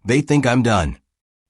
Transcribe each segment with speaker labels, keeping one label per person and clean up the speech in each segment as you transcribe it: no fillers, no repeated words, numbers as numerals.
Speaker 1: They think I'm done.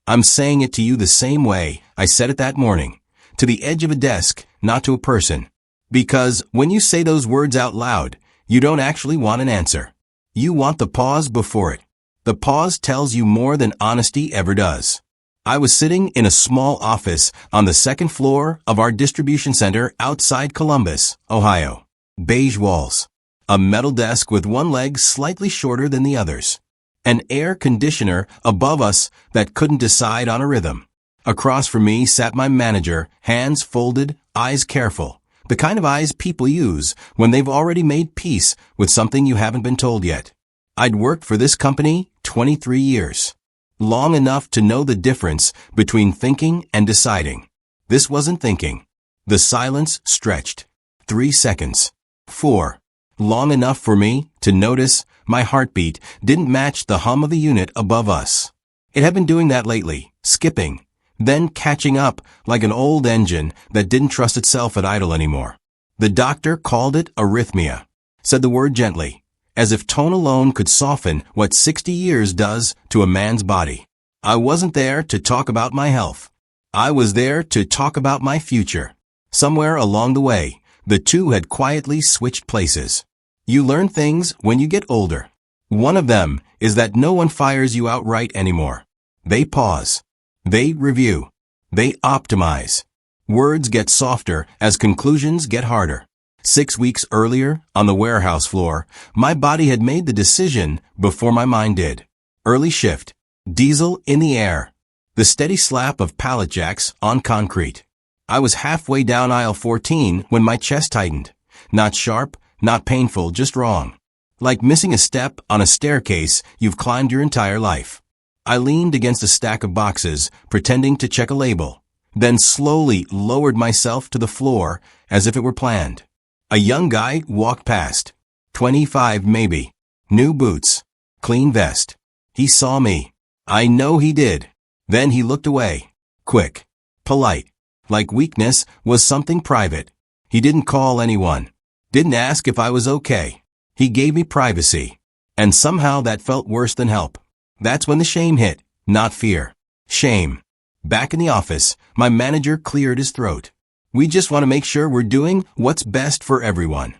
Speaker 1: I'm saying it to you the same way I said it that morning, to the edge of a desk, not to a person. Because when you say those words out loud, you don't actually want an answer. You want the pause before it. The pause tells you more than honesty ever does. I was sitting in a small office on the second floor of our distribution center outside Columbus, Ohio. Beige walls. A metal desk with one leg slightly shorter than the others. An air conditioner above us that couldn't decide on a rhythm. Across from me sat my manager, hands folded, eyes careful. The kind of eyes people use when they've already made peace with something you haven't been told yet. I'd worked for this company 23 years. Long enough to know the difference between thinking and deciding. This wasn't thinking. The silence stretched. 3 seconds. 4. Long enough for me to notice my heartbeat didn't match the hum of the unit above us. It had been doing that lately, skipping, then catching up like an old engine that didn't trust itself at idle anymore. The doctor called it arrhythmia, said the word gently, as if tone alone could soften what 60 years does to a man's body. I wasn't there to talk about my health. I was there to talk about my future. Somewhere along the way, the two had quietly switched places. You learn things when you get older. One of them is that no one fires you outright anymore. They pause. They review. They optimize. Words get softer as conclusions get harder. 6 weeks earlier, on the warehouse floor, my body had made the decision before my mind did. Early shift. Diesel in the air. The steady slap of pallet jacks on concrete. I was halfway down aisle 14 when my chest tightened. Not sharp, not painful, just wrong. Like missing a step on a staircase you've climbed your entire life. I leaned against a stack of boxes, pretending to check a label, then slowly lowered myself to the floor as if it were planned. A young guy walked past. 25 maybe. New boots. Clean vest. He saw me. I know he did. Then he looked away. Quick. Polite. Like weakness was something private. He didn't call anyone. Didn't ask if I was okay. He gave me privacy. And somehow that felt worse than help. That's when the shame hit, not fear. Shame. Back in the office, my manager cleared his throat. We just want to make sure we're doing what's best for everyone.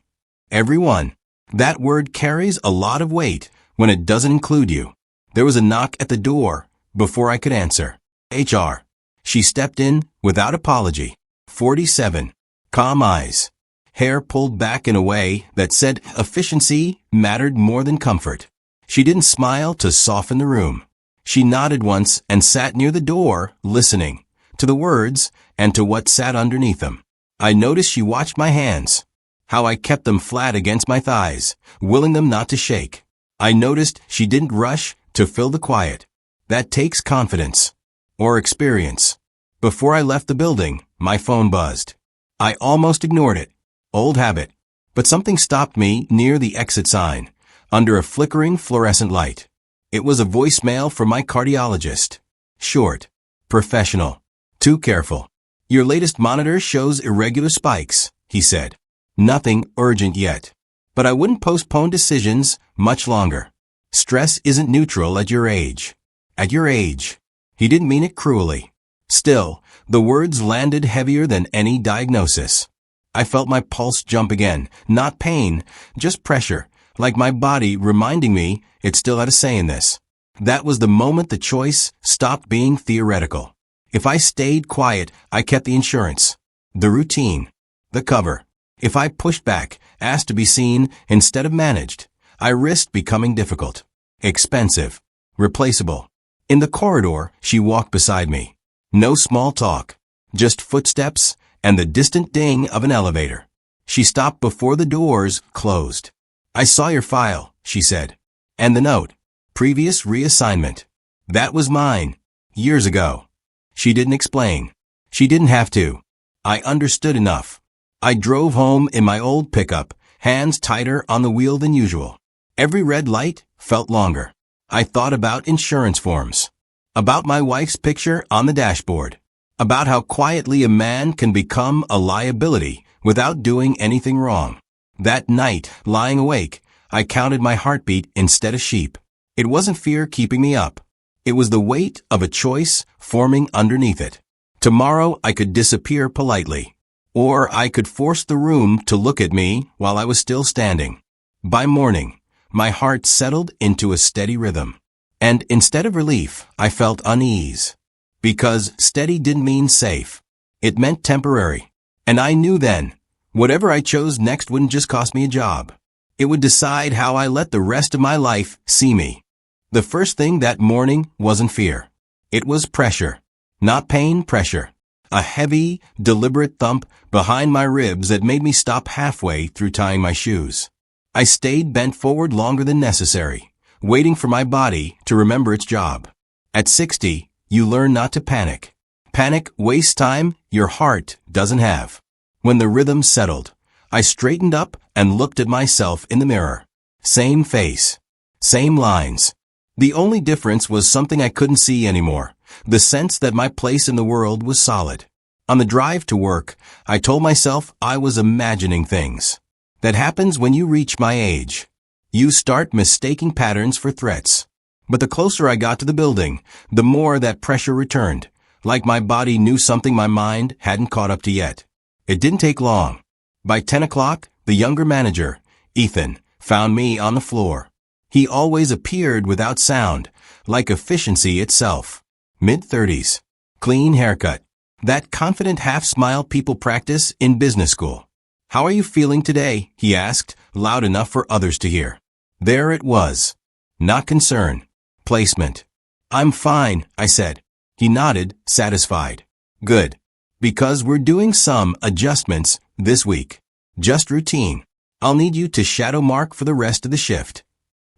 Speaker 1: Everyone. That word carries a lot of weight when it doesn't include you. There was a knock at the door before I could answer. HR. She stepped in without apology. 47. Calm eyes. Hair pulled back in a way that said efficiency mattered more than comfort. She didn't smile to soften the room. She nodded once and sat near the door, listening to the words and to what sat underneath them. I noticed she watched my hands, how I kept them flat against my thighs, willing them not to shake. I noticed she didn't rush to fill the quiet. That takes confidence. Or experience. Before I left the building, my phone buzzed. I almost ignored it. Old habit. But something stopped me near the exit sign, under a flickering fluorescent light. It was a voicemail from my cardiologist. Short. Professional. Too careful. Your latest monitor shows irregular spikes, he said. Nothing urgent yet. But I wouldn't postpone decisions much longer. Stress isn't neutral at your age. At your age. He didn't mean it cruelly. Still, the words landed heavier than any diagnosis. I felt my pulse jump again, not pain, just pressure, like my body reminding me it still had a say in this. That was the moment the choice stopped being theoretical. If I stayed quiet, I kept the insurance, the routine, the cover. If I pushed back, asked to be seen instead of managed, I risked becoming difficult, expensive, replaceable. In the corridor, she walked beside me. No small talk, just footsteps and the distant ding of an elevator. She stopped before the doors closed. I saw your file, she said. And the note. Previous reassignment. That was mine. Years ago. She didn't explain. She didn't have to. I understood enough. I drove home in my old pickup, hands tighter on the wheel than usual. Every red light felt longer. I thought about insurance forms. About my wife's picture on the dashboard. About how quietly a man can become a liability without doing anything wrong. That night, lying awake, I counted my heartbeat instead of sheep. It wasn't fear keeping me up. It was the weight of a choice forming underneath it. Tomorrow I could disappear politely, or I could force the room to look at me while I was still standing. By morning, my heart settled into a steady rhythm. And instead of relief, I felt unease. Because steady didn't mean safe. It meant temporary. And I knew then, whatever I chose next wouldn't just cost me a job. It would decide how I let the rest of my life see me. The first thing that morning wasn't fear. It was pressure. Not pain, pressure. A heavy, deliberate thump behind my ribs that made me stop halfway through tying my shoes. I stayed bent forward longer than necessary, waiting for my body to remember its job. At 60, you learn not to panic. Panic wastes time your heart doesn't have. When the rhythm settled, I straightened up and looked at myself in the mirror. Same face. Same lines. The only difference was something I couldn't see anymore, the sense that my place in the world was solid. On the drive to work, I told myself I was imagining things. That happens when you reach my age. You start mistaking patterns for threats. But the closer I got to the building, the more that pressure returned, like my body knew something my mind hadn't caught up to yet. It didn't take long. By 10 o'clock, the younger manager, Ethan, found me on the floor. He always appeared without sound, like efficiency itself. Mid-30s. Clean haircut. That confident half-smile people practice in business school. "How are you feeling today?" he asked, loud enough for others to hear. There it was. Not concern. Placement. "I'm fine," I said. He nodded, satisfied. "Good. Because we're doing some adjustments this week. Just routine. I'll need you to shadow Mark for the rest of the shift."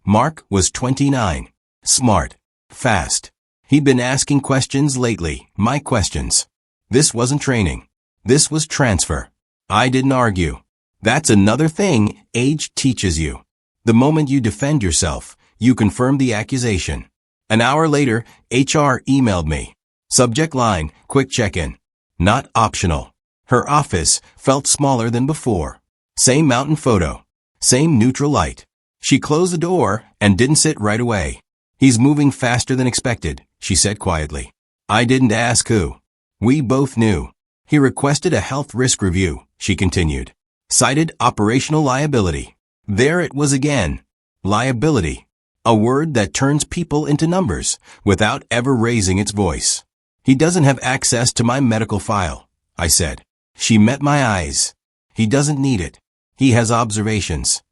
Speaker 1: Mark was 29. Smart. Fast. He'd been asking questions lately, my questions. This wasn't training. This was transfer. I didn't argue. That's another thing age teaches you. The moment you defend yourself, you confirm the accusation. An hour later, HR emailed me. Subject line, quick check-in. Not optional. Her office felt smaller than before. Same mountain photo. Same neutral light. She closed the door and didn't sit right away. "He's moving faster than expected," she said quietly. I didn't ask who. We both knew. "He requested a health risk review," she continued. "Cited operational liability." There it was again. Liability. A word that turns people into numbers without ever raising its voice. "He doesn't have access to my medical file," I said. She met my eyes. "He doesn't need it. He has observations."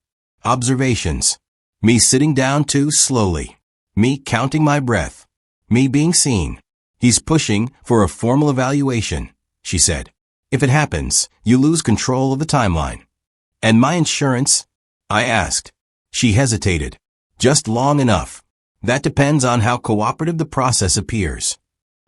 Speaker 1: Observations. Me sitting down too slowly. Me counting my breath. Me being seen. "He's pushing for a formal evaluation," she said. "If it happens, you lose control of the timeline." "And my insurance?" I asked. She hesitated. "Just long enough. That depends on how cooperative the process appears."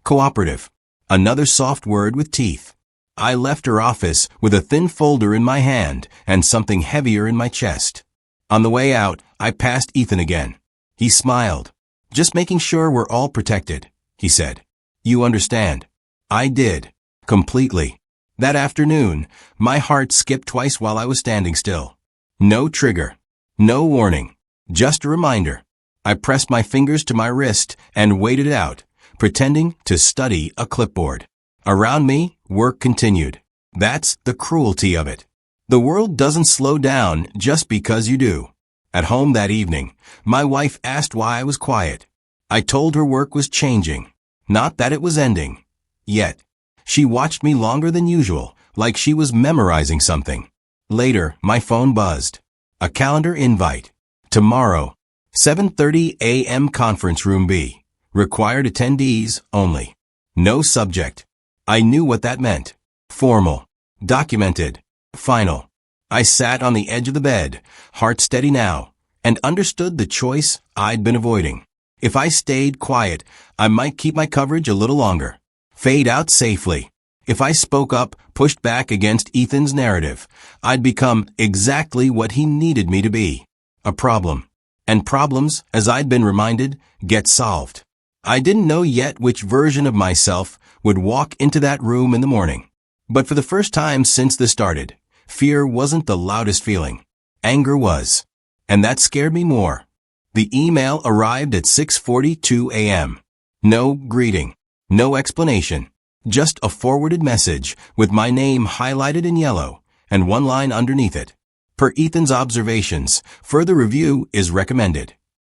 Speaker 1: Cooperative. Another soft word with teeth. I left her office with a thin folder in my hand and something heavier in my chest. On the way out, I passed Ethan again. He smiled. "Just making sure we're all protected," he said. "You understand?" I did. Completely. That afternoon, my heart skipped twice while I was standing still. No trigger. No warning. Just a reminder. I pressed my fingers to my wrist and waited it out, pretending to study a clipboard. Around me, work continued. That's the cruelty of it. The world doesn't slow down just because you do. At home that evening, my wife asked why I was quiet. I told her work was changing, not that it was ending. Yet, she watched me longer than usual, like she was memorizing something. Later, my phone buzzed. A calendar invite. Tomorrow, 7:30 a.m. Conference Room B. Required attendees only. No subject. I knew what that meant. Formal. Documented. Final. I sat on the edge of the bed, heart steady now, and understood the choice I'd been avoiding. If I stayed quiet, I might keep my coverage a little longer. Fade out safely. If I spoke up, pushed back against Ethan's narrative, I'd become exactly what he needed me to be. A problem. And problems, as I'd been reminded, get solved. I didn't know yet which version of myself would walk into that room in the morning. But for the first time since this started, fear wasn't the loudest feeling. Anger was. And that scared me more. The email arrived at 6:42 a.m. No greeting. No explanation. Just a forwarded message with my name highlighted in yellow and one line underneath it. Per Ethan's observations, further review is recommended.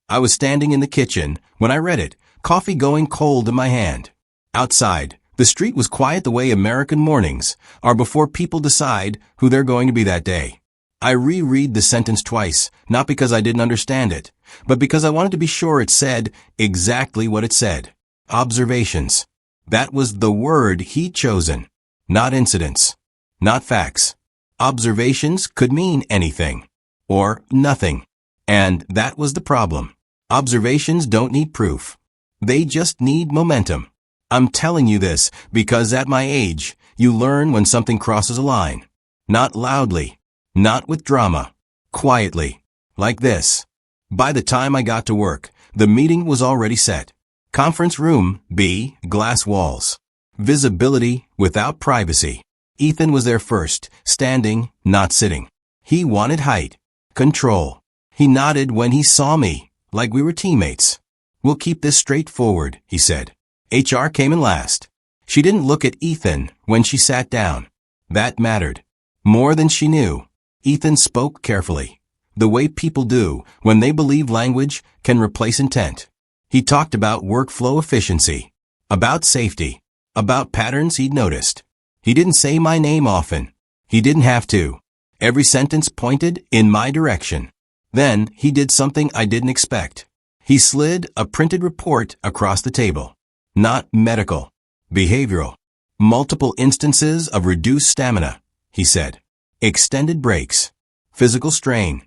Speaker 1: I was standing in the kitchen when I read it, coffee going cold in my hand. Outside, the street was quiet the way American mornings are before people decide who they're going to be that day. I reread the sentence twice, not because I didn't understand it, but because I wanted to be sure it said exactly what it said. Observations. That was the word he'd chosen. Not incidents. Not facts. Observations could mean anything. Or nothing. And that was the problem. Observations don't need proof. They just need momentum. I'm telling you this because at my age, you learn when something crosses a line. Not loudly. Not with drama. Quietly. Like this. By the time I got to work, the meeting was already set. Conference room B, glass walls. Visibility without privacy. Ethan was there first, standing, not sitting. He wanted height. Control. He nodded when he saw me, like we were teammates. We'll keep this straightforward, he said. HR came in last. She didn't look at Ethan when she sat down. That mattered. More than she knew. Ethan spoke carefully. The way people do when they believe language can replace intent. He talked about workflow efficiency, about safety, about patterns he'd noticed. He didn't say my name often. He didn't have to. Every sentence pointed in my direction. Then he did something I didn't expect. He slid a printed report across the table. Not medical. Behavioral. Multiple instances of reduced stamina, he said. Extended breaks. Physical strain.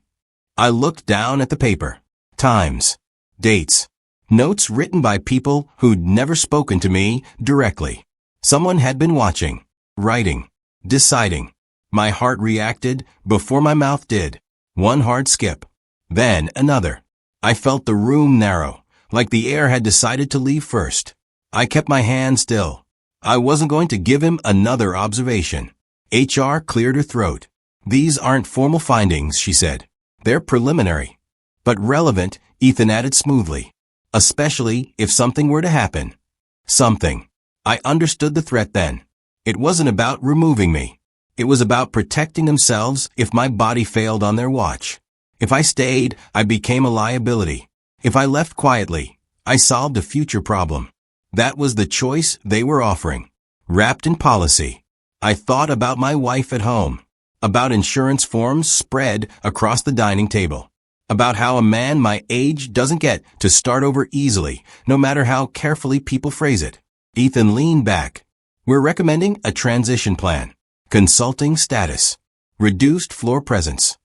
Speaker 1: I looked down at the paper. Times. Dates. Notes written by people who'd never spoken to me directly. Someone had been watching, writing, deciding. My heart reacted before my mouth did. One hard skip. Then another. I felt the room narrow, like the air had decided to leave first. I kept my hand still. I wasn't going to give him another observation. HR cleared her throat. These aren't formal findings, she said. They're preliminary. But relevant, Ethan added smoothly. Especially if something were to happen. Something. I understood the threat then. It wasn't about removing me. It was about protecting themselves if my body failed on their watch. If I stayed, I became a liability. If I left quietly, I solved a future problem. That was the choice they were offering. Wrapped in policy. I thought about my wife at home. About insurance forms spread across the dining table. About how a man my age doesn't get to start over easily, no matter how carefully people phrase it. Ethan leaned back. We're recommending a transition plan. Consulting status. Reduced floor presence.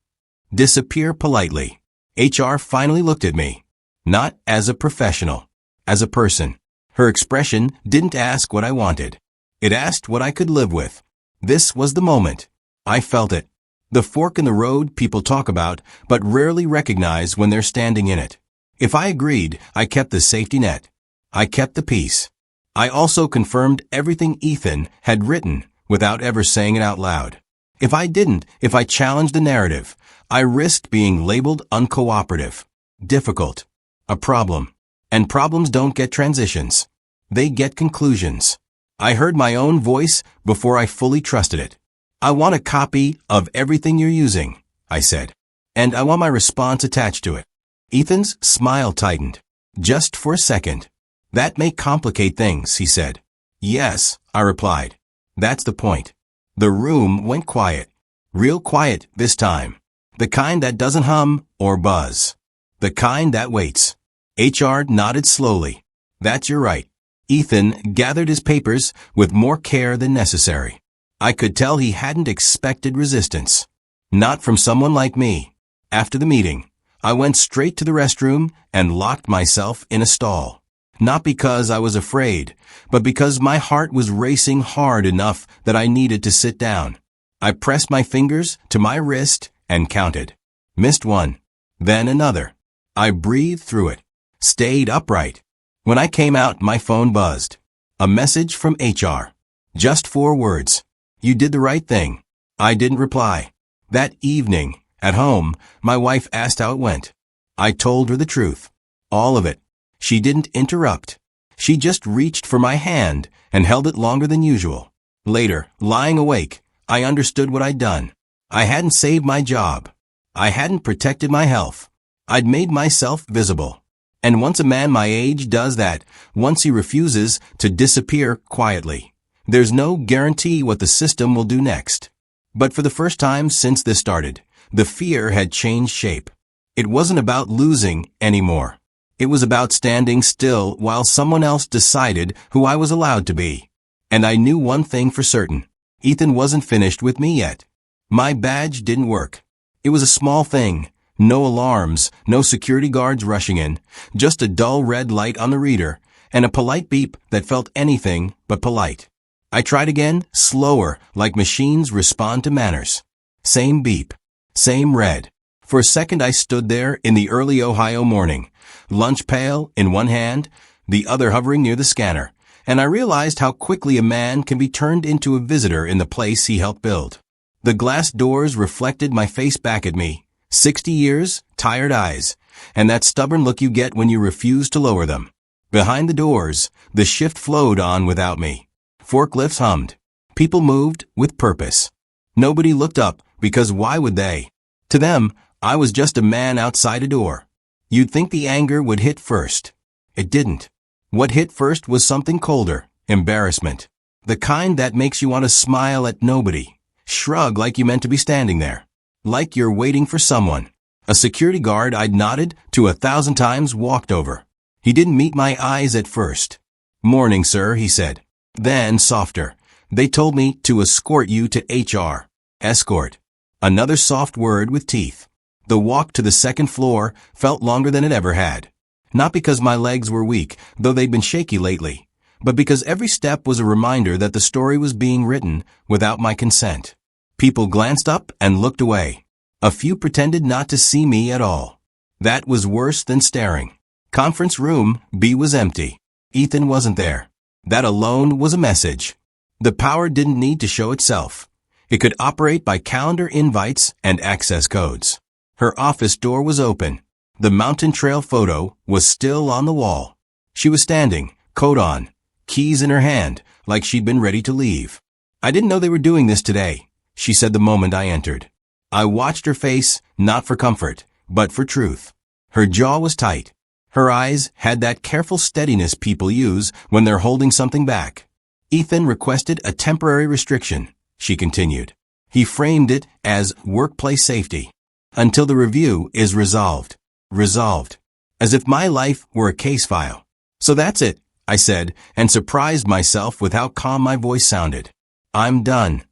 Speaker 1: Disappear politely. HR finally looked at me. Not as a professional. As a person. Her expression didn't ask what I wanted. It asked what I could live with. This was the moment. I felt it. The fork in the road people talk about, but rarely recognize when they're standing in it. If I agreed, I kept the safety net. I kept the peace. I also confirmed everything Ethan had written without ever saying it out loud. If I didn't, if I challenged the narrative, I risked being labeled uncooperative, difficult, a problem. And problems don't get transitions. They get conclusions. I heard my own voice before I fully trusted it. I want a copy of everything you're using, I said. And I want my response attached to it. Ethan's smile tightened. Just for a second. That may complicate things, he said. Yes, I replied. That's the point. The room went quiet. Real quiet this time. The kind that doesn't hum or buzz. The kind that waits. HR nodded slowly. That's your right. Ethan gathered his papers with more care than necessary. I could tell he hadn't expected resistance. Not from someone like me. After the meeting, I went straight to the restroom and locked myself in a stall. Not because I was afraid, but because my heart was racing hard enough that I needed to sit down. I pressed my fingers to my wrist and counted. Missed one. Then another. I breathed through it. Stayed upright. When I came out, my phone buzzed. A message from HR. Just 4 words. You did the right thing. I didn't reply. That evening, at home, my wife asked how it went. I told her the truth. All of it. She didn't interrupt. She just reached for my hand and held it longer than usual. Later, lying awake, I understood what I'd done. I hadn't saved my job. I hadn't protected my health. I'd made myself visible. And once a man my age does that, once he refuses to disappear quietly, there's no guarantee what the system will do next. But for the first time since this started, the fear had changed shape. It wasn't about losing anymore. It was about standing still while someone else decided who I was allowed to be. And I knew one thing for certain. Ethan wasn't finished with me yet. My badge didn't work. It was a small thing. No alarms, no security guards rushing in, just a dull red light on the reader, and a polite beep that felt anything but polite. I tried again, slower, like machines respond to manners. Same beep. Same red. For a second I stood there in the early Ohio morning, lunch pail in one hand, the other hovering near the scanner, and I realized how quickly a man can be turned into a visitor in the place he helped build. The glass doors reflected my face back at me, 60 years, tired eyes, and that stubborn look you get when you refuse to lower them. Behind the doors, the shift flowed on without me. Forklifts hummed. People moved with purpose. Nobody looked up, because why would they? To them, I was just a man outside a door. You'd think the anger would hit first. It didn't. What hit first was something colder, embarrassment. The kind that makes you want to smile at nobody, shrug like you meant to be standing there. Like you're waiting for someone. A security guard I'd nodded to 1,000 times walked over. He didn't meet my eyes at first. "Morning, sir," he said. Then, softer, "They told me to escort you to HR. Escort." Another soft word with teeth. The walk to the second floor felt longer than it ever had. Not because my legs were weak, though they'd been shaky lately, but because every step was a reminder that the story was being written without my consent. People glanced up and looked away. A few pretended not to see me at all. That was worse than staring. Conference room B was empty. Ethan wasn't there. That alone was a message. The power didn't need to show itself. It could operate by calendar invites and access codes. Her office door was open. The mountain trail photo was still on the wall. She was standing, coat on, keys in her hand, like she'd been ready to leave. "I didn't know they were doing this today," she said the moment I entered. I watched her face, not for comfort, but for truth. Her jaw was tight. Her eyes had that careful steadiness people use when they're holding something back. "Ethan requested a temporary restriction," she continued. "He framed it as workplace safety. Until the review is resolved." Resolved. As if my life were a case file. "So that's it," I said, and surprised myself with how calm my voice sounded. "I'm done."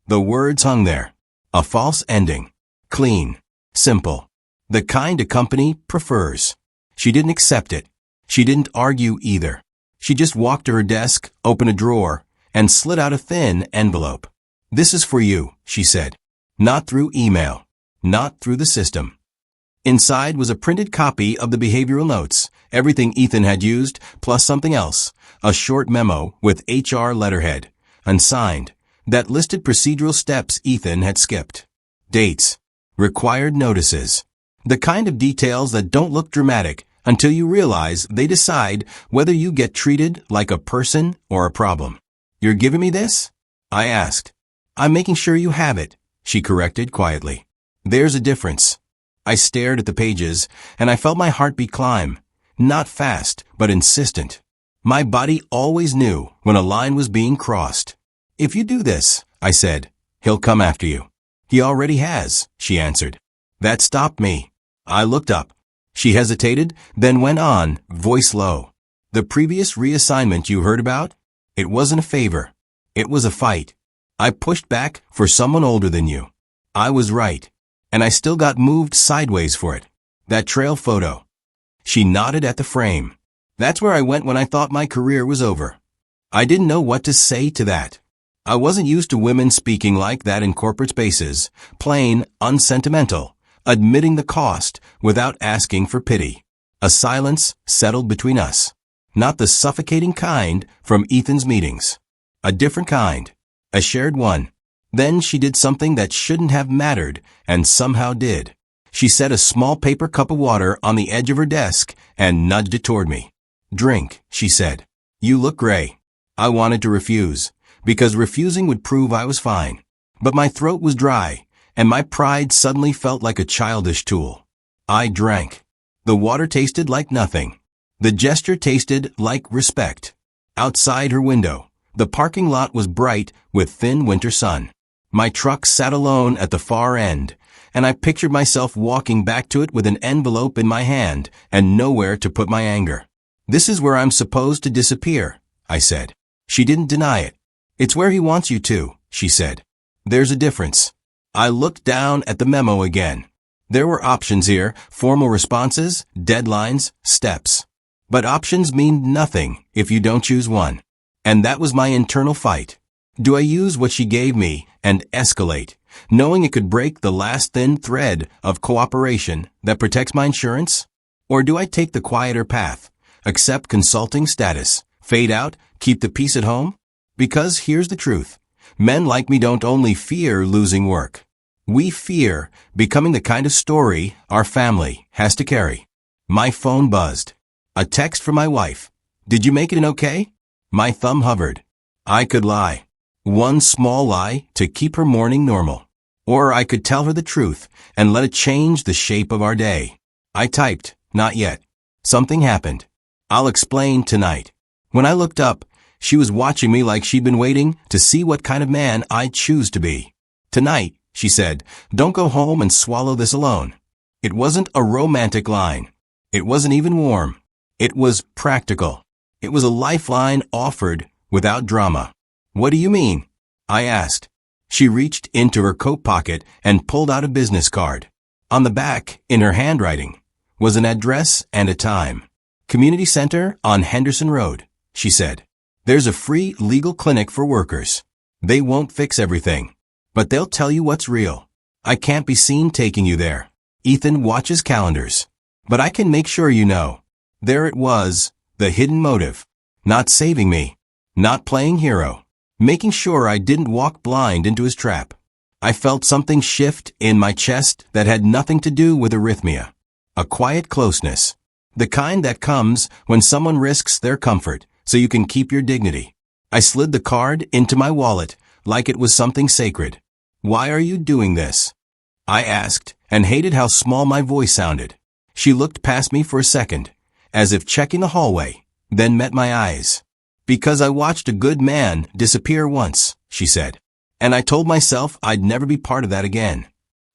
Speaker 1: The words hung there. A false ending. Clean. Simple. The kind a company prefers. She didn't accept it. She didn't argue either. She just walked to her desk, opened a drawer, and slid out a thin envelope. "This is for you," she said. Not through email. Not through the system. Inside was a printed copy of the behavioral notes, everything Ethan had used, plus something else, a short memo with HR letterhead, unsigned, that listed procedural steps Ethan had skipped. Dates. Required notices. The kind of details that don't look dramatic until you realize they decide whether you get treated like a person or a problem. "You're giving me this?" I asked. "I'm making sure you have it," she corrected quietly. "There's a difference." I stared at the pages, and I felt my heartbeat climb. Not fast, but insistent. My body always knew when a line was being crossed. "If you do this," I said, "he'll come after you." "He already has," she answered. That stopped me. I looked up. She hesitated, then went on, voice low. "The previous reassignment you heard about? It wasn't a favor. It was a fight. I pushed back for someone older than you. I was right. And I still got moved sideways for it. That trail photo." She nodded at the frame. "That's where I went when I thought my career was over." I didn't know what to say to that. I wasn't used to women speaking like that in corporate spaces, plain, unsentimental, admitting the cost without asking for pity. A silence settled between us. Not the suffocating kind from Ethan's meetings. A different kind. A shared one. Then she did something that shouldn't have mattered, and somehow did. She set a small paper cup of water on the edge of her desk and nudged it toward me. "Drink," she said. You look gray. I wanted to refuse, because refusing would prove I was fine. But my throat was dry, and my pride suddenly felt like a childish tool. I drank. The water tasted like nothing. The gesture tasted like respect. Outside her window, the parking lot was bright with thin winter sun. My truck sat alone at the far end, and I pictured myself walking back to it with an envelope in my hand and nowhere to put my anger. This is where I'm supposed to disappear, I said. She didn't deny it. It's where he wants you to, she said. There's a difference. I looked down at the memo again. There were options here, formal responses, deadlines, steps. But options mean nothing if you don't choose one. And that was my internal fight. Do I use what she gave me and escalate, knowing it could break the last thin thread of cooperation that protects my insurance? Or do I take the quieter path, accept consulting status, fade out, keep the peace at home? Because here's the truth. Men like me don't only fear losing work. We fear becoming the kind of story our family has to carry. My phone buzzed. A text from my wife. Did you make it in okay? My thumb hovered. I could lie. One small lie to keep her morning normal. Or I could tell her the truth and let it change the shape of our day. I typed, not yet. Something happened. I'll explain tonight. When I looked up, she was watching me like she'd been waiting to see what kind of man I'd choose to be. Tonight, she said, don't go home and swallow this alone. It wasn't a romantic line. It wasn't even warm. It was practical. It was a lifeline offered without drama. What do you mean? I asked. She reached into her coat pocket and pulled out a business card. On the back, in her handwriting, was an address and a time. Community Center on Henderson Road, she said. There's a free legal clinic for workers. They won't fix everything, but they'll tell you what's real. I can't be seen taking you there. Ethan watches calendars. But I can make sure you know. There it was, the hidden motive. Not saving me. Not playing hero. Making sure I didn't walk blind into his trap. I felt something shift in my chest that had nothing to do with arrhythmia. A quiet closeness. The kind that comes when someone risks their comfort so you can keep your dignity. I slid the card into my wallet like it was something sacred. Why are you doing this? I asked, and hated how small my voice sounded. She looked past me for a second, as if checking the hallway, then met my eyes. Because I watched a good man disappear once, she said. And I told myself I'd never be part of that again.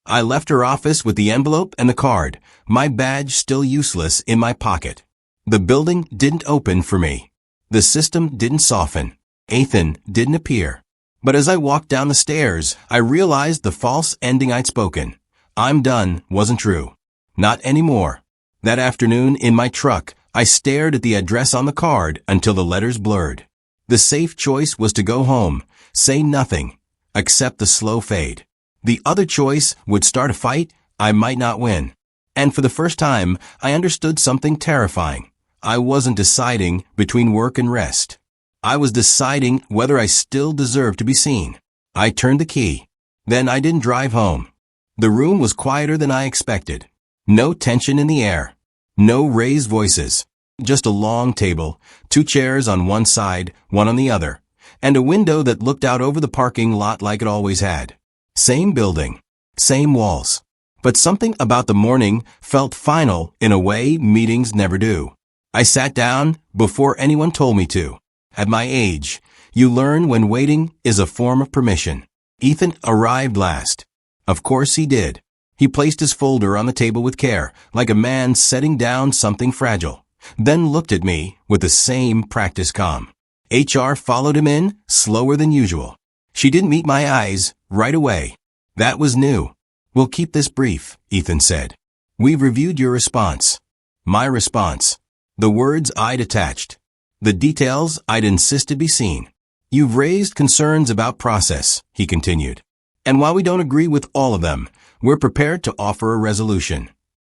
Speaker 1: I left her office with the envelope and the card, my badge still useless in my pocket. The building didn't open for me. The system didn't soften. Ethan didn't appear. But as I walked down the stairs, I realized the false ending I'd spoken. I'm done wasn't true. Not anymore. That afternoon in my truck, I stared at the address on the card until the letters blurred. The safe choice was to go home, say nothing, accept the slow fade. The other choice would start a fight I might not win. And for the first time, I understood something terrifying. I wasn't deciding between work and rest. I was deciding whether I still deserved to be seen. I turned the key. Then I didn't drive home. The room was quieter than I expected. No tension in the air. No raised voices. Just a long table, 2 chairs on one side, one on the other, and a window that looked out over the parking lot like it always had. Same building. Same walls. But something about the morning felt final in a way meetings never do. I sat down before anyone told me to. At my age, you learn when waiting is a form of permission. Ethan arrived last. Of course he did. He placed his folder on the table with care, like a man setting down something fragile, then looked at me with the same practiced calm. HR followed him in, slower than usual. She didn't meet my eyes right away. That was new. We'll keep this brief, Ethan said. We've reviewed your response. My response. The words I'd attached. The details I'd insisted be seen. You've raised concerns about process, he continued. And while we don't agree with all of them, we're prepared to offer a resolution.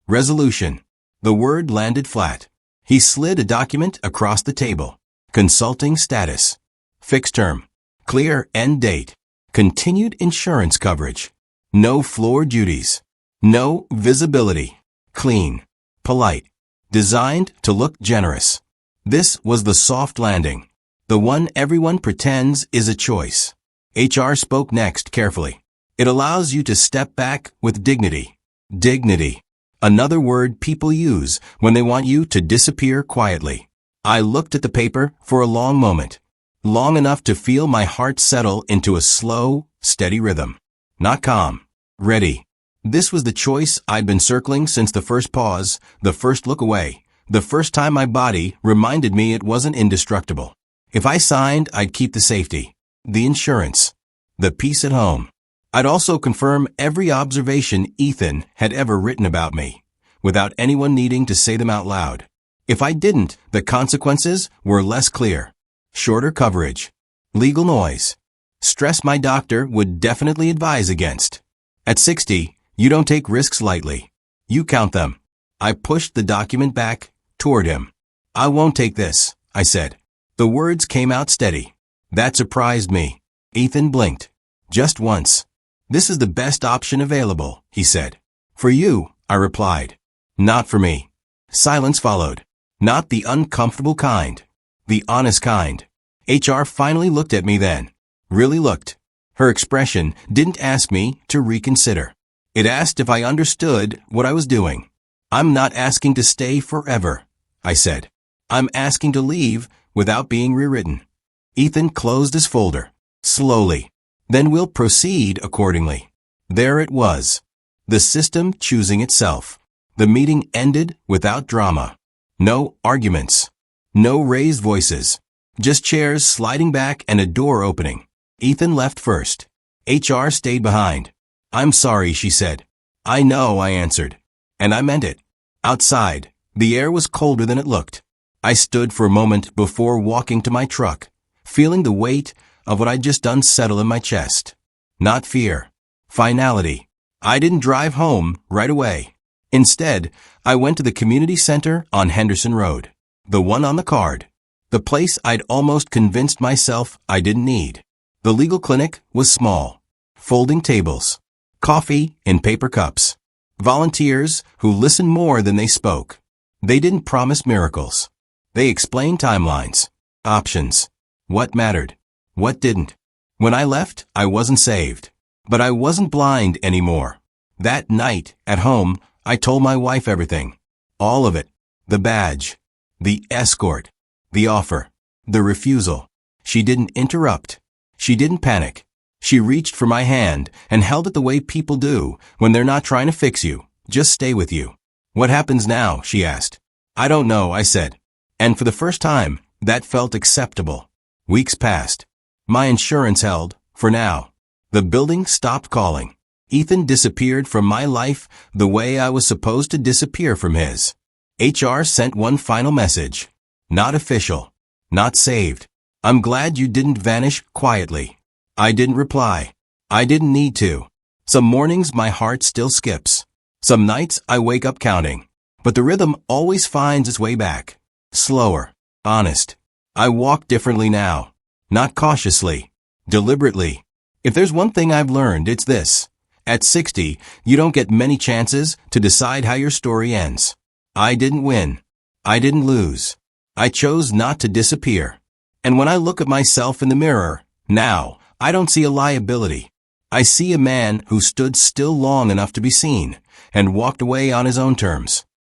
Speaker 1: Resolution. The word landed flat. He slid a document across the table. Consulting status. Fixed term. Clear end date. Continued insurance coverage. No floor duties. No visibility. Clean. Polite. Designed to look generous. This was the soft landing. The one everyone pretends is a choice. HR spoke next carefully. It allows you to step back with dignity. Dignity. Another word people use when they want you to disappear quietly. I looked at the paper for a long moment. Long enough to feel my heart settle into a slow, steady rhythm. Not calm. Ready. This was the choice I'd been circling since the first pause, the first look away, the first time my body reminded me it wasn't indestructible. If I signed, I'd keep the safety, the insurance, the peace at home. I'd also confirm every observation Ethan had ever written about me, without anyone needing to say them out loud. If I didn't, the consequences were less clear. Shorter coverage. Legal noise. Stress my doctor would definitely advise against. At 60, you don't take risks lightly. You count them. I pushed the document back toward him. I won't take this, I said. The words came out steady. That surprised me. Ethan blinked. Just once. This is the best option available, he said. For you, I replied. Not for me. Silence followed. Not the uncomfortable kind. The honest kind. HR finally looked at me then. Really looked. Her expression didn't ask me to reconsider. It asked if I understood what I was doing. I'm not asking to stay forever, I said. I'm asking to leave without being rewritten. Ethan closed his folder. Slowly. Then we'll proceed accordingly. There it was. The system choosing itself. The meeting ended without drama. No arguments. No raised voices. Just chairs sliding back and a door opening. Ethan left first. HR stayed behind. I'm sorry, she said. I know, I answered. And I meant it. Outside, the air was colder than it looked. I stood for a moment before walking to my truck, feeling the weight of what I'd just done settle in my chest. Not fear. Finality. I didn't drive home right away. Instead, I went to the community center on Henderson Road. The one on the card. The place I'd almost convinced myself I didn't need. The legal clinic was small. Folding tables. Coffee in paper cups. Volunteers who listened more than they spoke. They didn't promise miracles. They explained timelines. Options. What mattered. What didn't. When I left, I wasn't saved. But I wasn't blind anymore. That night, at home, I told my wife everything. All of it. The badge. The escort. The offer. The refusal. She didn't interrupt. She didn't panic. She reached for my hand and held it the way people do when they're not trying to fix you, just stay with you. What happens now? She asked. I don't know, I said. And for the first time, that felt acceptable. Weeks passed. My insurance held, for now. The building stopped calling. Ethan disappeared from my life the way I was supposed to disappear from his. HR sent one final message. Not official. Not saved. I'm glad you didn't vanish quietly. I didn't reply. I didn't need to. Some mornings my heart still skips. Some nights I wake up counting. But the rhythm always finds its way back. Slower. Honest. I walk differently now. Not cautiously. Deliberately. If there's one thing I've learned, it's this. At 60, you don't get many chances to decide how your story ends. I didn't win. I didn't lose. I chose not to disappear. And when I look at myself in the mirror, now, I don't see a liability. I see a man who stood still long enough to be seen and walked away on his own terms.